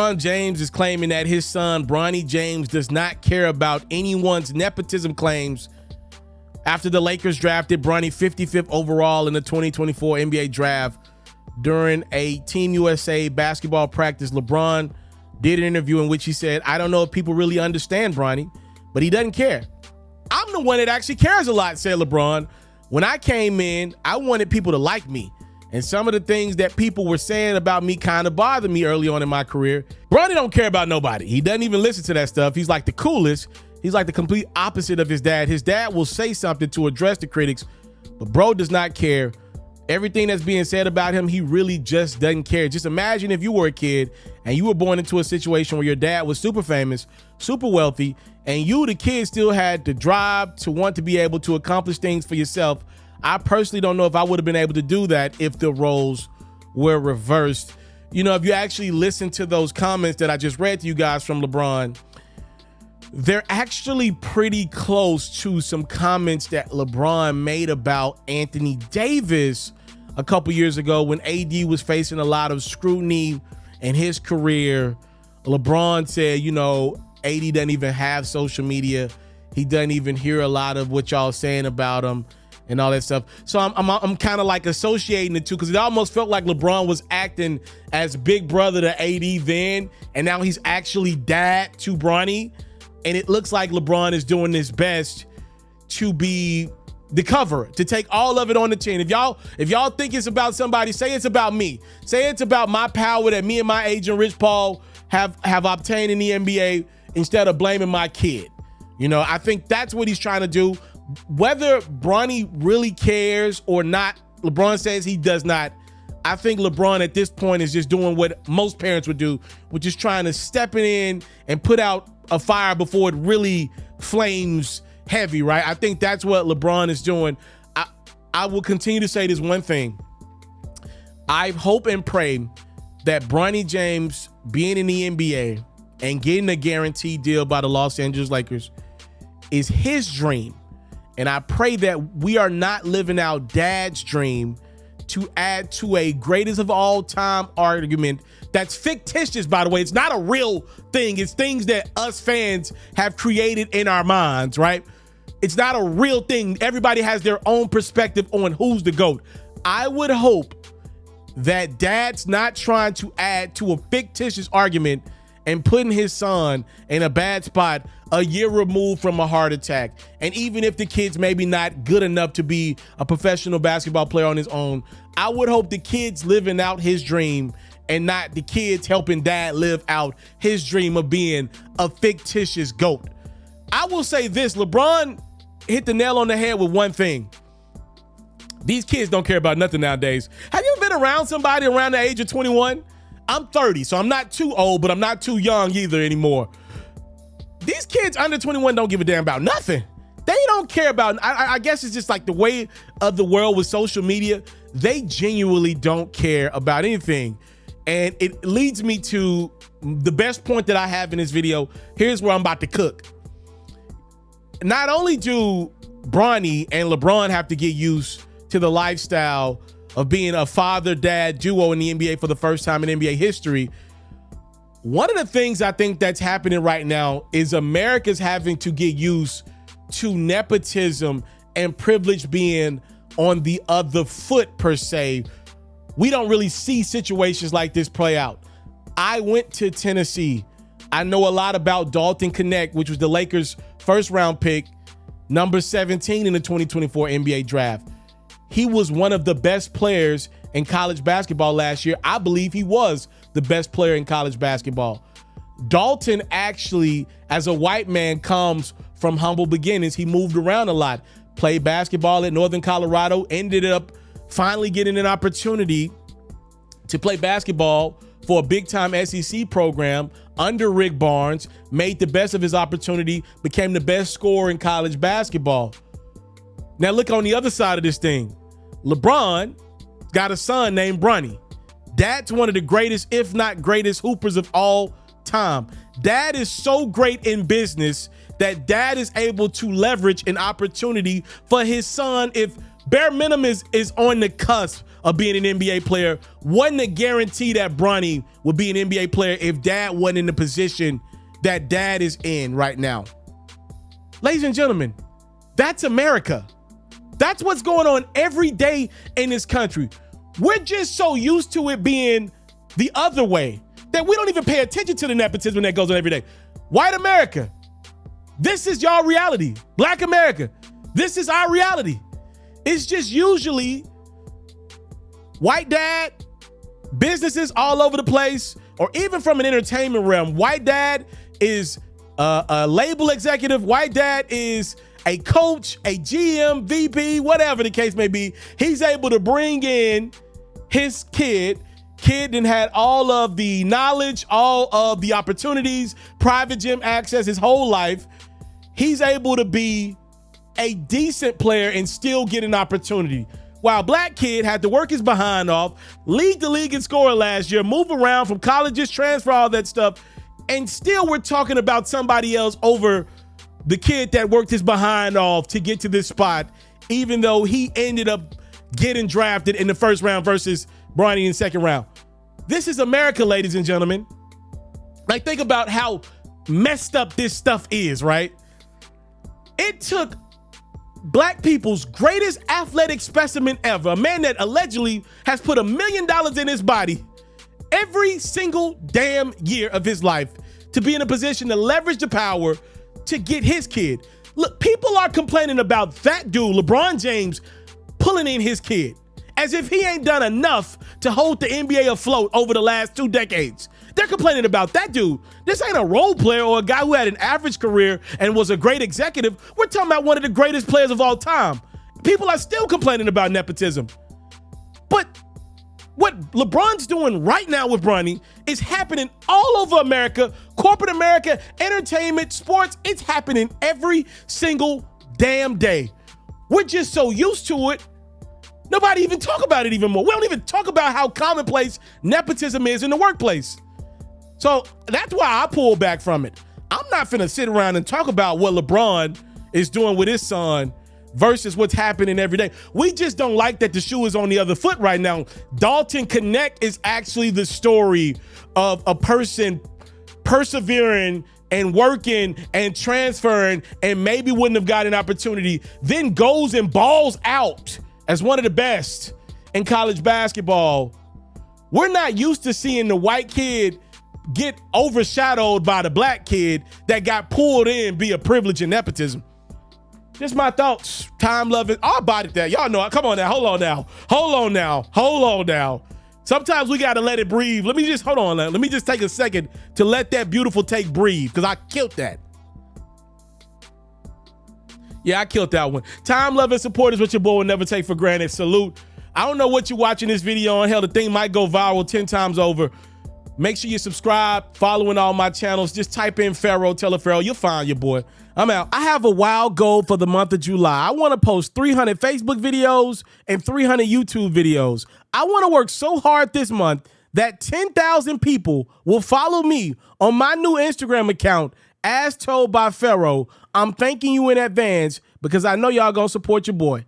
LeBron James is claiming that his son, Bronny James, does not care about anyone's nepotism claims after the Lakers drafted Bronny 55th overall in the 2024 NBA draft. During a Team USA basketball practice, LeBron did an interview in which he said, "I don't know if people really understand Bronny, but he doesn't care. I'm the one that actually cares a lot," said LeBron. "When I came in, I wanted people to like me. And some of the things that people were saying about me kind of bothered me early on in my career." Bronny don't care about nobody. He doesn't even listen to that stuff. He's like the coolest. He's like the complete opposite of his dad. His dad will say something to address the critics, but bro does not care. Everything that's being said about him, he really just doesn't care. Just imagine if you were a kid and you were born into a situation where your dad was super famous, super wealthy, and you, the kid, still had the drive to want to be able to accomplish things for yourself. I personally don't know if I would have been able to do that if the roles were reversed. You know, if you actually listen to those comments that I just read to you guys from LeBron, they're actually pretty close to some comments that LeBron made about Anthony Davis a couple years ago when AD was facing a lot of scrutiny in his career. LeBron said, you know, AD doesn't even have social media. He doesn't even hear a lot of what y'all saying about him and all that stuff. So I'm kind of like associating the two, because it almost felt like LeBron was acting as big brother to AD then, and now he's actually dad to Bronny. And it looks like LeBron is doing his best to be the cover, to take all of it on the chin. If y'all think it's about somebody, say it's about me. Say it's about my power that me and my agent Rich Paul have obtained in the NBA, instead of blaming my kid. You know, I think that's what he's trying to do. Whether Bronny really cares or not, LeBron says he does not. I think LeBron at this point is just doing what most parents would do, which is trying to step in and put out a fire before it really flames heavy, right? I think that's what LeBron is doing. I will continue to say this one thing. I hope and pray that Bronny James being in the NBA and getting a guaranteed deal by the Los Angeles Lakers is his dream. And I pray that we are not living out dad's dream to add to a greatest of all time argument that's fictitious, by the way. It's not a real thing. It's things that us fans have created in our minds, right? It's not a real thing. Everybody has their own perspective on who's the GOAT. I would hope that dad's not trying to add to a fictitious argument and putting his son in a bad spot a year removed from a heart attack. And even if the kid's maybe not good enough to be a professional basketball player on his own, I would hope the kid's living out his dream and not the kids helping dad live out his dream of being a fictitious GOAT. I will say this, LeBron hit the nail on the head with one thing. These kids don't care about nothing nowadays. Have you been around somebody around the age of 21? I'm 30, so I'm not too old, but I'm not too young either anymore. These kids under 21 don't give a damn about nothing. They don't care about, I guess it's just like the way of the world with social media. They genuinely don't care about anything. And it leads me to the best point that I have in this video. Here's where I'm about to cook. Not only do Bronny and LeBron have to get used to the lifestyle of being a father-dad duo in the NBA for the first time in NBA history, one of the things I think that's happening right now is America's having to get used to nepotism and privilege being on the other foot, per se. We don't really see situations like this play out. I went to Tennessee. I know a lot about Dalton Connect, which was the Lakers' first-round pick, number 17 in the 2024 NBA draft. He was one of the best players in college basketball last year. I believe he was the best player in college basketball. Dalton actually, as a white man, comes from humble beginnings. He moved around a lot, played basketball at Northern Colorado, ended up finally getting an opportunity to play basketball for a big-time SEC program under Rick Barnes, made the best of his opportunity, became the best scorer in college basketball. Now look on the other side of this thing. LeBron got a son named Bronny. Dad's one of the greatest, if not greatest, hoopers of all time. Dad is so great in business that dad is able to leverage an opportunity for his son if bare minimum is on the cusp of being an NBA player. Wasn't a guarantee that Bronny would be an NBA player if dad wasn't in the position that dad is in right now. Ladies and gentlemen, that's America. That's what's going on every day in this country. We're just so used to it being the other way that we don't even pay attention to the nepotism that goes on every day. White America, this is y'all reality. Black America, this is our reality. It's just usually white dad, businesses all over the place, or even from an entertainment realm. White dad is a label executive. White dad is a coach, a GM, VP, whatever the case may be. He's able to bring in his kid and had all of the knowledge, all of the opportunities, private gym access his whole life. He's able to be a decent player and still get an opportunity. While black kid had to work his behind off, lead the league in scoring last year, move around from colleges, transfer, all that stuff, and still we're talking about somebody else over the kid that worked his behind off to get to this spot, even though he ended up getting drafted in the first round versus Bronny in the second round. This is America, ladies and gentlemen. Like, think about how messed up this stuff is, right? It took black people's greatest athletic specimen ever, a man that allegedly has put $1 million in his body every single damn year of his life, to be in a position to leverage the power to get his kid. Look, people are complaining about that dude, LeBron James, pulling in his kid, as if he ain't done enough to hold the NBA afloat over the last 2 decades. They're complaining about that dude. This ain't a role player or a guy who had an average career and was a great executive. We're talking about one of the greatest players of all time. People are still complaining about nepotism. But what LeBron's doing right now with Bronny is happening all over America, corporate America, entertainment, sports. It's happening every single damn day. We're just so used to it. Nobody even talk about it even more. We don't even talk about how commonplace nepotism is in the workplace. So that's why I pull back from it. I'm not finna sit around and talk about what LeBron is doing with his son versus what's happening every day. We just don't like that the shoe is on the other foot right now. Dalton Connect is actually the story of a person persevering and working and transferring and maybe wouldn't have got an opportunity, then goes and balls out as one of the best in college basketball. We're not used to seeing the white kid get overshadowed by the black kid that got pulled in via privilege and nepotism. Just my thoughts. Time loving. I'll body that. Y'all know. Come on now. Hold on now. Sometimes we got to let it breathe. Let me just take a second to let that beautiful take breathe, because I killed that. Yeah, I killed that one. Time loving support is what your boy will never take for granted. Salute. I don't know what you're watching this video on. Hell, the thing might go viral 10 times over. Make sure you subscribe, following all my channels. Just type in FERRO, TALIAFERRO. You'll find your boy. I'm out. I have a wild goal for the month of July. I want to post 300 Facebook videos and 300 YouTube videos. I want to work so hard this month that 10,000 people will follow me on my new Instagram account, as told by FERRO. I'm thanking you in advance because I know y'all gonna support your boy.